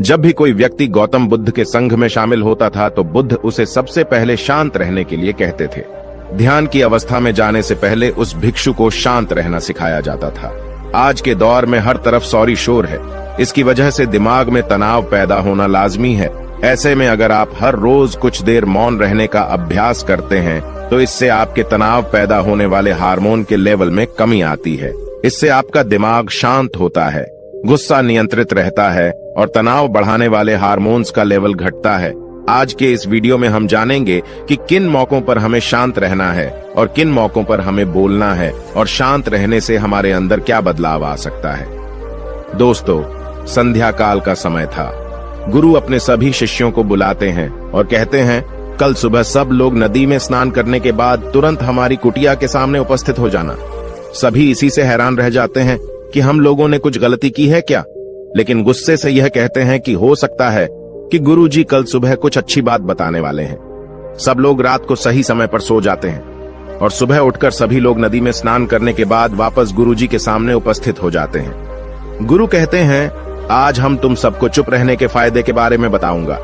जब भी कोई व्यक्ति गौतम बुद्ध के संघ में शामिल होता था तो बुद्ध उसे सबसे पहले शांत रहने के लिए कहते थे। ध्यान की अवस्था में जाने से पहले उस भिक्षु को शांत रहना सिखाया जाता था। आज के दौर में हर तरफ सौरी शोर है। इसकी वजह से दिमाग में तनाव पैदा होना लाजमी है। ऐसे में अगर आप हर रोज कुछ देर मौन रहने का अभ्यास करते हैं तो इससे आपके तनाव पैदा होने वाले हार्मोन के लेवल में कमी आती है। इससे आपका दिमाग शांत होता है, गुस्सा नियंत्रित रहता है और तनाव बढ़ाने वाले हार्मोन्स का लेवल घटता है। आज के इस वीडियो में हम जानेंगे कि किन मौकों पर हमें शांत रहना है और किन मौकों पर हमें बोलना है और शांत रहने से हमारे अंदर क्या बदलाव आ सकता है। दोस्तों, संध्या काल का समय था। गुरु अपने सभी शिष्यों को बुलाते हैं और कहते हैं, कल सुबह सब लोग नदी में स्नान करने के बाद तुरंत हमारी कुटिया के सामने उपस्थित हो जाना। सभी इसी से हैरान रह जाते हैं कि हम लोगों ने कुछ गलती की है क्या, लेकिन गुस्से से यह कहते हैं कि हो सकता है कि गुरुजी कल सुबह कुछ अच्छी बात बताने वाले हैं। सब लोग रात को सही समय पर सो जाते हैं और सुबह उठकर सभी लोग नदी में स्नान करने के बाद वापस गुरुजी के सामने उपस्थित हो जाते हैं। गुरु कहते हैं, आज हम तुम सबको चुप रहने के फायदे के बारे में बताऊंगा।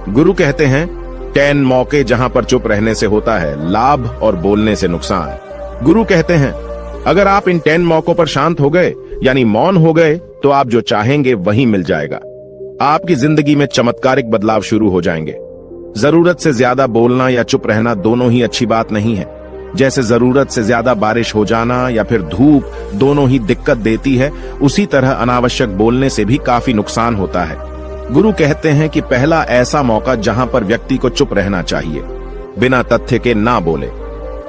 गुरु कहते हैं, 10 मौके जहां पर चुप रहने से होता है लाभ और बोलने से नुकसान। गुरु कहते हैं, अगर आप इन 10 मौकों पर शांत हो गए यानी मौन हो गए तो आप जो चाहेंगे वही मिल जाएगा। आपकी जिंदगी में चमत्कारिक बदलाव शुरू हो जाएंगे। जरूरत से ज्यादा बोलना या चुप रहना दोनों ही अच्छी बात नहीं है। जैसे जरूरत से ज्यादा बारिश हो जाना या फिर धूप दोनों ही दिक्कत देती है, उसी तरह अनावश्यक बोलने से भी काफी नुकसान होता है। गुरु कहते हैं कि पहला ऐसा मौका जहां पर व्यक्ति को चुप रहना चाहिए, बिना तथ्य के ना बोले।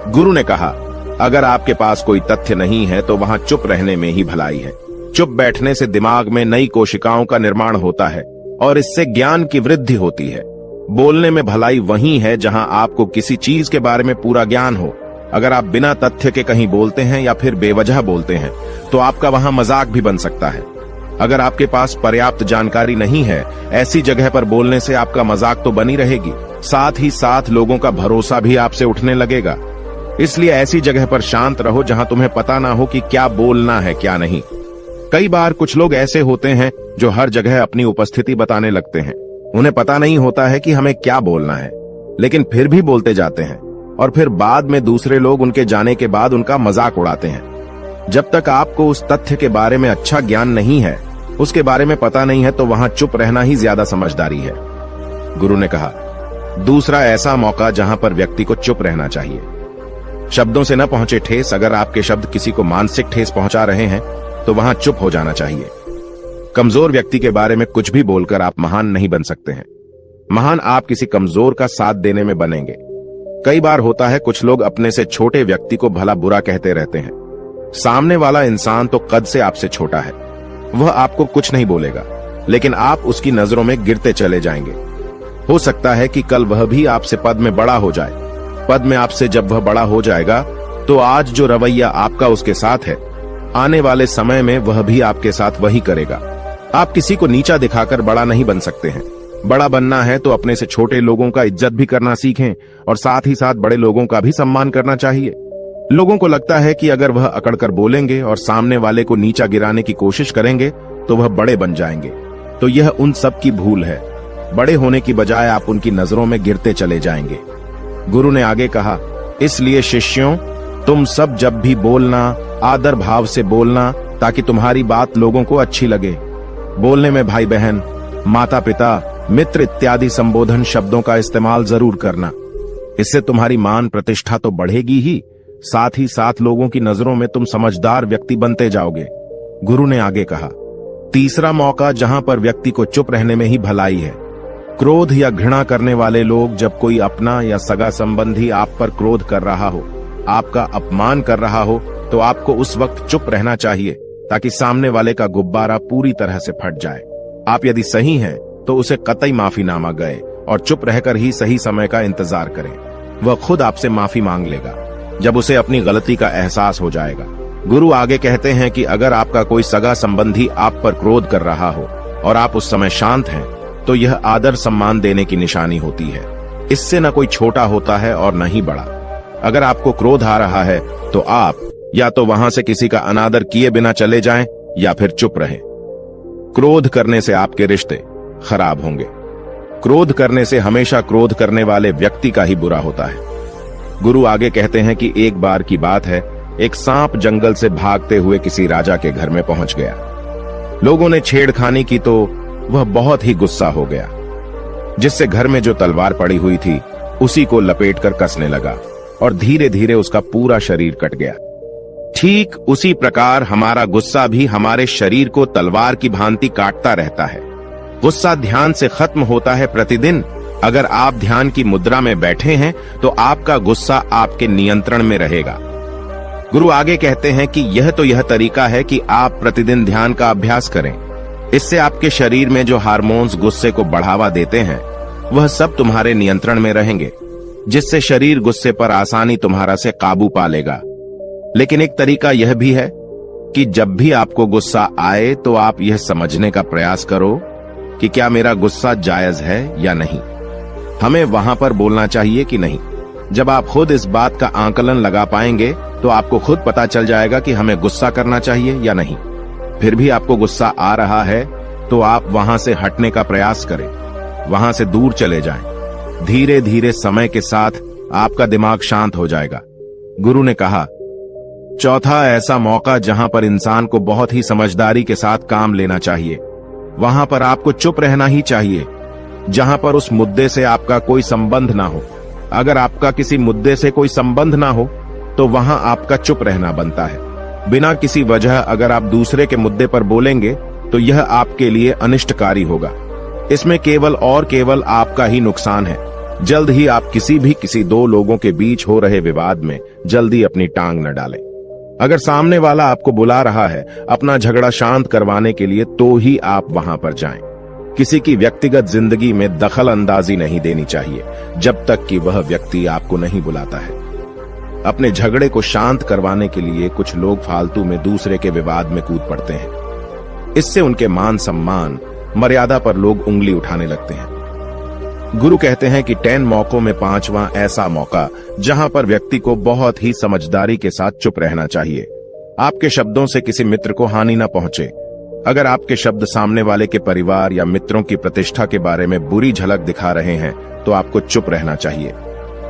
गुरु ने कहा, अगर आपके पास कोई तथ्य नहीं है तो वहां चुप रहने में ही भलाई है। चुप बैठने से दिमाग में नई कोशिकाओं का निर्माण होता है और इससे ज्ञान की वृद्धि होती है। बोलने में भलाई वही है जहां आपको किसी चीज के बारे में पूरा ज्ञान हो। अगर आप बिना तथ्य के कहीं बोलते हैं या फिर बेवजह बोलते हैं तो आपका वहां मजाक भी बन सकता है। अगर आपके पास पर्याप्त जानकारी नहीं है, ऐसी जगह पर बोलने से आपका मजाक तो बनी रहेगी, साथ ही साथ लोगों का भरोसा भी आपसे उठने लगेगा। इसलिए ऐसी जगह पर शांत रहो जहां तुम्हें पता ना हो कि क्या बोलना है क्या नहीं। कई बार कुछ लोग ऐसे होते हैं जो हर जगह अपनी उपस्थिति बताने लगते हैं। उन्हें पता नहीं होता है कि हमें क्या बोलना है, लेकिन फिर भी बोलते जाते हैं और फिर बाद में दूसरे लोग उनके जाने के बाद उनका मजाक उड़ाते हैं। जब तक आपको उस तथ्य के बारे में अच्छा ज्ञान नहीं है, उसके बारे में पता नहीं है, तो वहां चुप रहना ही ज्यादा समझदारी है। गुरु ने कहा, दूसरा ऐसा मौका जहां पर व्यक्ति को चुप रहना चाहिए। शब्दों से न पहुंचे ठेस। अगर आपके शब्द किसी को मानसिक ठेस पहुंचा रहे हैं तो वहां चुप हो जाना चाहिए। कमजोर व्यक्ति के बारे में कुछ भी बोलकर आप महान नहीं बन सकते हैं। महान आप किसी कमजोर का साथ देने में बनेंगे। कई बार होता है कुछ लोग अपने से छोटे व्यक्ति को भला बुरा कहते रहते हैं। सामने वाला इंसान तो कद से आपसे छोटा है, वह आपको कुछ नहीं बोलेगा, लेकिन आप उसकी नजरों में गिरते चले जाएंगे। हो सकता है कि कल वह भी आपसे पद में बड़ा हो जाए। पद में आपसे जब वह बड़ा हो जाएगा तो आज जो रवैया आपका उसके साथ है, आने वाले समय में वह भी आपके साथ वही करेगा। आप किसी को नीचा दिखाकर बड़ा नहीं बन सकते हैं। बड़ा बनना है तो अपने से छोटे लोगों का इज्जत भी करना सीखें और साथ ही साथ बड़े लोगों का भी सम्मान करना चाहिए। लोगों को लगता है कि अगर वह अकड़कर बोलेंगे और सामने वाले को नीचा गिराने की कोशिश करेंगे तो वह बड़े बन जाएंगे, तो यह उन सब की भूल है। बड़े होने की बजाय आप उनकी नजरों में गिरते चले जाएंगे। गुरु ने आगे कहा, इसलिए शिष्यों, तुम सब जब भी बोलना आदर भाव से बोलना, ताकि तुम्हारी बात लोगों को अच्छी लगे। बोलने में भाई बहन, माता पिता, मित्र इत्यादि संबोधन शब्दों का इस्तेमाल जरूर करना। इससे तुम्हारी मान प्रतिष्ठा तो बढ़ेगी ही, साथ ही साथ लोगों की नजरों में तुम समझदार व्यक्ति बनते जाओगे। गुरु ने आगे कहा, तीसरा मौका जहां पर व्यक्ति को चुप रहने में ही भलाई है। क्रोध या घृणा करने वाले लोग, जब कोई अपना या सगा संबंधी आप पर क्रोध कर रहा हो, आपका अपमान कर रहा हो, तो आपको उस वक्त चुप रहना चाहिए ताकि सामने वाले का गुब्बारा पूरी तरह से फट जाए। आप यदि सही हैं तो उसे कतई माफीनामा गए और चुप रहकर ही सही समय का इंतजार करें। वह खुद आपसे माफी मांग लेगा जब उसे अपनी गलती का एहसास हो जाएगा। गुरु आगे कहते हैं कि अगर आपका कोई सगा संबंधी आप पर क्रोध कर रहा हो और आप उस समय शांत हैं, तो यह आदर सम्मान देने की निशानी होती है। इससे न कोई छोटा होता है और न ही बड़ा। अगर आपको क्रोध आ रहा है तो आप या तो वहां से किसी का अनादर किए बिना चले जाएं या फिर चुप रहें। क्रोध करने से आपके रिश्ते खराब होंगे। क्रोध करने से हमेशा क्रोध करने वाले व्यक्ति का ही बुरा होता है। गुरु आगे कहते हैं कि एक बार की बात है, एक सांप जंगल से भागते हुए किसी राजा के घर में पहुंच गया। लोगों ने छेड़खानी की तो वह बहुत ही गुस्सा हो गया, जिससे घर में जो तलवार पड़ी हुई थी उसी को लपेटकर कसने लगा और धीरे धीरे उसका पूरा शरीर कट गया। ठीक उसी प्रकार हमारा गुस्सा भी हमारे शरीर को तलवार की भांति काटता रहता है। गुस्सा ध्यान से खत्म होता है प्रतिदिन। अगर आप ध्यान की मुद्रा में बैठे हैं तो आपका गुस्सा आपके नियंत्रण में रहेगा। गुरु आगे कहते हैं कि यह तरीका है कि आप प्रतिदिन ध्यान का अभ्यास करें। इससे आपके शरीर में जो हार्मोन्स गुस्से को बढ़ावा देते हैं वह सब तुम्हारे नियंत्रण में रहेंगे, जिससे शरीर गुस्से पर आसानी तुम्हारा से काबू पा लेगा। लेकिन एक तरीका यह भी है कि जब भी आपको गुस्सा आए तो आप यह समझने का प्रयास करो कि क्या मेरा गुस्सा जायज है या नहीं। हमें वहां पर बोलना चाहिए कि नहीं। जब आप खुद इस बात का आकलन लगा पाएंगे तो आपको खुद पता चल जाएगा कि हमें गुस्सा करना चाहिए या नहीं। फिर भी आपको गुस्सा आ रहा है तो आप वहां से हटने का प्रयास करें, वहां से दूर चले जाएं। धीरे धीरे समय के साथ आपका दिमाग शांत हो जाएगा। गुरु ने कहा, चौथा ऐसा मौका जहां पर इंसान को बहुत ही समझदारी के साथ काम लेना चाहिए, वहां पर आपको चुप रहना ही चाहिए। जहां पर उस मुद्दे से आपका कोई संबंध ना हो। अगर आपका किसी मुद्दे से कोई संबंध ना हो तो वहां आपका चुप रहना बनता है। बिना किसी वजह अगर आप दूसरे के मुद्दे पर बोलेंगे तो यह आपके लिए अनिष्टकारी होगा। इसमें केवल और केवल आपका ही नुकसान है। जल्द ही आप किसी दो लोगों के बीच हो रहे विवाद में जल्दी अपनी टांग न डालें। अगर सामने वाला आपको बुला रहा है अपना झगड़ा शांत करवाने के लिए तो ही आप वहां पर जाएं। किसी की व्यक्तिगत जिंदगी में दखल अंदाजी नहीं देनी चाहिए जब तक कि वह व्यक्ति आपको नहीं बुलाता है। अपने झगड़े को शांत करवाने के लिए कुछ लोग फालतू में दूसरे के विवाद में कूद पड़ते हैं। इससे उनके मान सम्मान मर्यादा पर लोग उंगली उठाने लगते हैं। गुरु कहते हैं कि 10 मौकों में 5वां ऐसा मौका जहां पर व्यक्ति को बहुत ही समझदारी के साथ चुप रहना चाहिए। आपके शब्दों से किसी मित्र को हानि न पहुंचे। अगर आपके शब्द सामने वाले के परिवार या मित्रों की प्रतिष्ठा के बारे में बुरी झलक दिखा रहे हैं तो आपको चुप रहना चाहिए।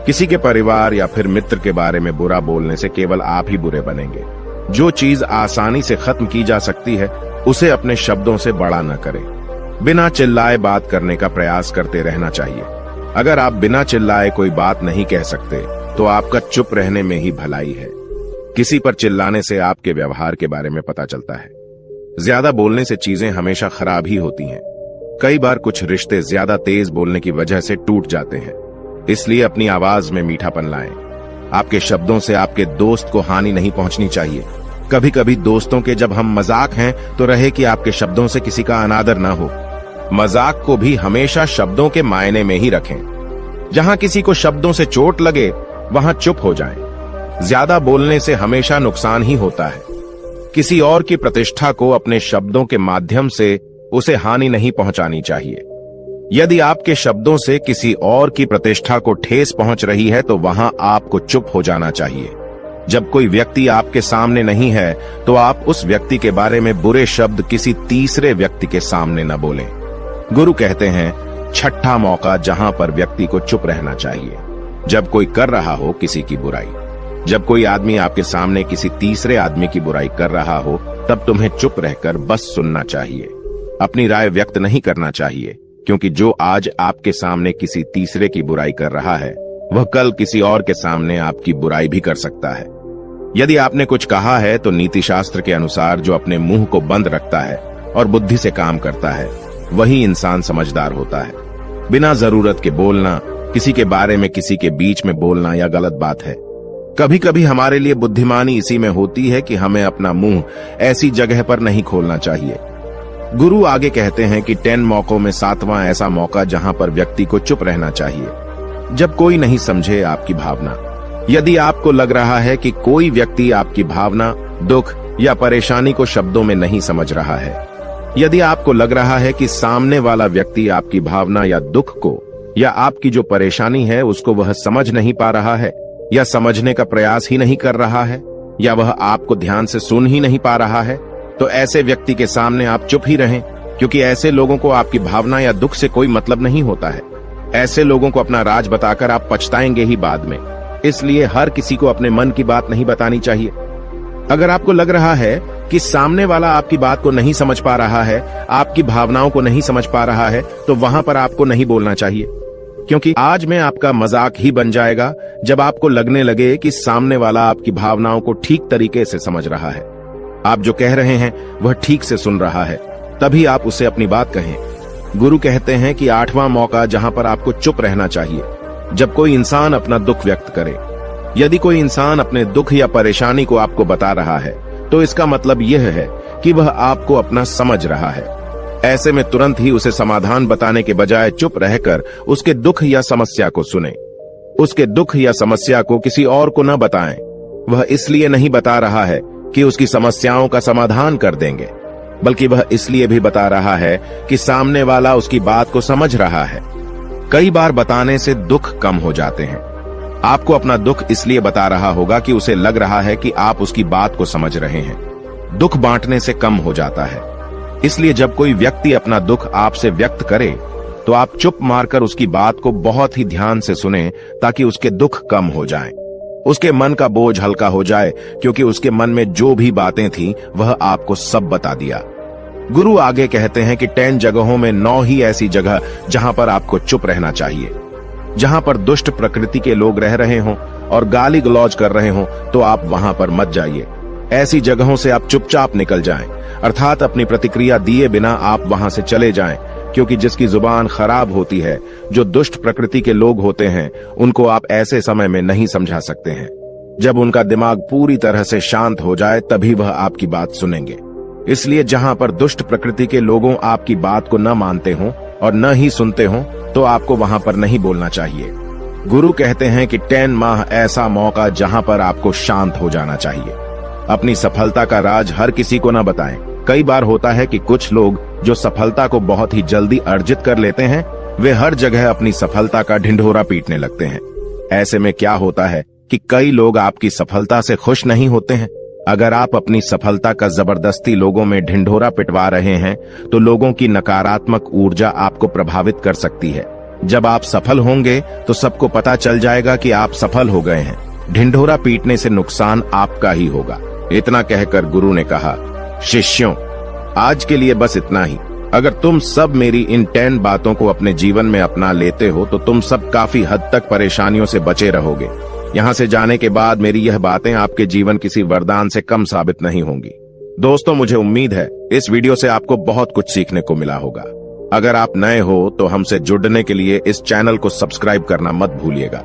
किसी के परिवार या फिर मित्र के बारे में बुरा बोलने से केवल आप ही बुरे बनेंगे। जो चीज आसानी से खत्म की जा सकती है उसे अपने शब्दों से बड़ा न करें। बिना चिल्लाए बात करने का प्रयास करते रहना चाहिए। अगर आप बिना चिल्लाए कोई बात नहीं कह सकते तो आपका चुप रहने में ही भलाई है। किसी पर चिल्लाने से आपके व्यवहार के बारे में पता चलता है। ज्यादा बोलने से चीजें हमेशा खराब ही होती हैं। कई बार कुछ रिश्ते ज्यादा तेज बोलने की वजह से टूट जाते हैं। इसलिए अपनी आवाज में मीठापन लाएं। आपके शब्दों से आपके दोस्त को हानि नहीं पहुंचनी चाहिए। कभी कभी दोस्तों के जब हम मजाक हैं तो रहे कि आपके शब्दों से किसी का अनादर ना हो। मजाक को भी हमेशा शब्दों के मायने में ही रखें। जहां किसी को शब्दों से चोट लगे वहां चुप हो जाएं। ज्यादा बोलने से हमेशा नुकसान ही होता है। किसी और की प्रतिष्ठा को अपने शब्दों के माध्यम से उसे हानि नहीं पहुंचानी चाहिए। यदि आपके शब्दों से किसी और की प्रतिष्ठा को ठेस पहुंच रही है तो वहां आपको चुप हो जाना चाहिए। जब कोई व्यक्ति आपके सामने नहीं है तो आप उस व्यक्ति के बारे में बुरे शब्द किसी तीसरे व्यक्ति के सामने न बोलें। गुरु कहते हैं, छठा मौका जहां पर व्यक्ति को चुप रहना चाहिए, जब कोई कर रहा हो किसी की बुराई। जब कोई आदमी आपके सामने किसी तीसरे आदमी की बुराई कर रहा हो तब तुम्हें चुप रहकर बस सुनना चाहिए। अपनी राय व्यक्त नहीं करना चाहिए, क्योंकि जो आज आपके सामने किसी तीसरे की बुराई कर रहा है वह कल किसी और के सामने आपकी बुराई भी कर सकता है। यदि आपने कुछ कहा है तो नीति शास्त्र के अनुसार जो अपने मुंह को बंद रखता है और बुद्धि से काम करता है वही इंसान समझदार होता है। बिना जरूरत के बोलना, किसी के बारे में किसी के बीच में बोलना यह गलत बात है। कभी कभी हमारे लिए बुद्धिमानी इसी में होती है कि हमें अपना मुंह ऐसी जगह पर नहीं खोलना चाहिए। गुरु आगे कहते हैं कि 10 मौकों में 7वां ऐसा मौका जहां पर व्यक्ति को चुप रहना चाहिए, जब कोई नहीं समझे आपकी भावना। यदि आपको लग रहा है कि कोई व्यक्ति आपकी भावना, दुख या परेशानी को शब्दों में नहीं समझ रहा है, यदि आपको लग रहा है कि सामने वाला व्यक्ति आपकी भावना या दुख को या आपकी जो परेशानी है उसको वह समझ नहीं पा रहा है या समझने का प्रयास ही नहीं कर रहा है या वह आपको ध्यान से सुन ही नहीं पा रहा है, तो ऐसे व्यक्ति के सामने आप चुप ही रहें, क्योंकि ऐसे लोगों को आपकी भावना या दुख से कोई मतलब नहीं होता है। ऐसे लोगों को अपना राज बताकर आप पछताएंगे ही बाद में। इसलिए हर किसी को अपने मन की बात नहीं बतानी चाहिए। अगर आपको लग रहा है कि सामने वाला आपकी बात को नहीं समझ पा रहा है, आपकी भावनाओं को नहीं समझ पा रहा है, तो वहां पर आपको नहीं बोलना चाहिए, क्योंकि आज में आपका मजाक ही बन जाएगा जब आपको लगने लगे कि सामने वाला आपकी भावनाओं को ठीक तरीके से समझ रहा है। आप जो कह रहे हैं वह ठीक से सुन रहा है, तभी आप उसे अपनी बात कहें। गुरु कहते हैं कि 8वां मौका जहां पर आपको चुप रहना चाहिए, जब कोई इंसान अपना दुख व्यक्त करे। यदि कोई इंसान अपने दुख या परेशानी को आपको बता रहा है, तो इसका मतलब यह है कि वह आपको अपना समझ रहा है। ऐसे में तुरंत ही उसे समाधान बताने के बजाय चुप रहकर उसके दुख या समस्या को सुने। उसके दुख या समस्या को किसी और को न बताएं। वह इसलिए नहीं बता रहा है कि उसकी समस्याओं का समाधान कर देंगे, बल्कि वह इसलिए भी बता रहा है कि सामने वाला उसकी बात को समझ रहा है। कई बार बताने से दुख कम हो जाते हैं। आपको अपना दुख इसलिए बता रहा होगा कि उसे लग रहा है कि आप उसकी बात को समझ रहे हैं। दुख बांटने से कम हो जाता है। इसलिए जब कोई व्यक्ति अपना दुख आपसे व्यक्त करे, तो आप चुप मारकर उसकी बात को बहुत ही ध्यान से सुने, ताकि उसके दुख कम हो जाएं। उसके मन का बोझ हल्का हो जाए, क्योंकि उसके मन में जो भी बातें थीं, वह आपको सब बता दिया। गुरु आगे कहते हैं कि 10 जगहों में 9 ही ऐसी जगह जहां पर आपको चुप रहना चाहिए। जहां पर दुष्ट प्रकृति के लोग रह रहे हों और गाली गलौज कर रहे हों, तो आप वहां पर मत जाइए। ऐसी जगहों से आप चुपचाप निकल जाएं, अर्थात अपनी प्रतिक्रिया दिए बिना आप वहां से चले जाएं, क्योंकि जिसकी जुबान खराब होती है, जो दुष्ट प्रकृति के लोग होते हैं, उनको आप ऐसे समय में नहीं समझा सकते हैं। जब उनका दिमाग पूरी तरह से शांत हो जाए, तभी वह आपकी बात सुनेंगे। इसलिए जहां पर दुष्ट प्रकृति के लोगों आपकी बात को न मानते हों और न ही सुनते हों, तो आपको वहां पर नहीं बोलना चाहिए। गुरु कहते हैं कि 10 माह ऐसा मौका जहां पर आपको शांत हो जाना चाहिए। अपनी सफलता का राज हर किसी को न बताएं। कई बार होता है कि कुछ लोग जो सफलता को बहुत ही जल्दी अर्जित कर लेते हैं, वे हर जगह अपनी सफलता का ढिंढोरा पीटने लगते हैं। ऐसे में क्या होता है कि कई लोग आपकी सफलता से खुश नहीं होते हैं। अगर आप अपनी सफलता का जबरदस्ती लोगों में ढिंढोरा पिटवा रहे हैं, तो लोगों की नकारात्मक ऊर्जा आपको प्रभावित कर सकती है। जब आप सफल होंगे, तो सबको पता चल जाएगा कि आप सफल हो गए हैं। ढिंढोरा पीटने से नुकसान आपका ही होगा। इतना कहकर गुरु ने कहा, शिष्यों, आज के लिए बस इतना ही। अगर तुम सब मेरी इन 10 बातों को अपने जीवन में अपना लेते हो, तो तुम सब काफी हद तक परेशानियों से बचे रहोगे। यहाँ से जाने के बाद मेरी यह बातें आपके जीवन किसी वरदान से कम साबित नहीं होंगी। दोस्तों, मुझे उम्मीद है इस वीडियो से आपको बहुत कुछ सीखने को मिला होगा। अगर आप नए हो तो हमसे जुड़ने के लिए इस चैनल को सब्सक्राइब करना मत भूलिएगा।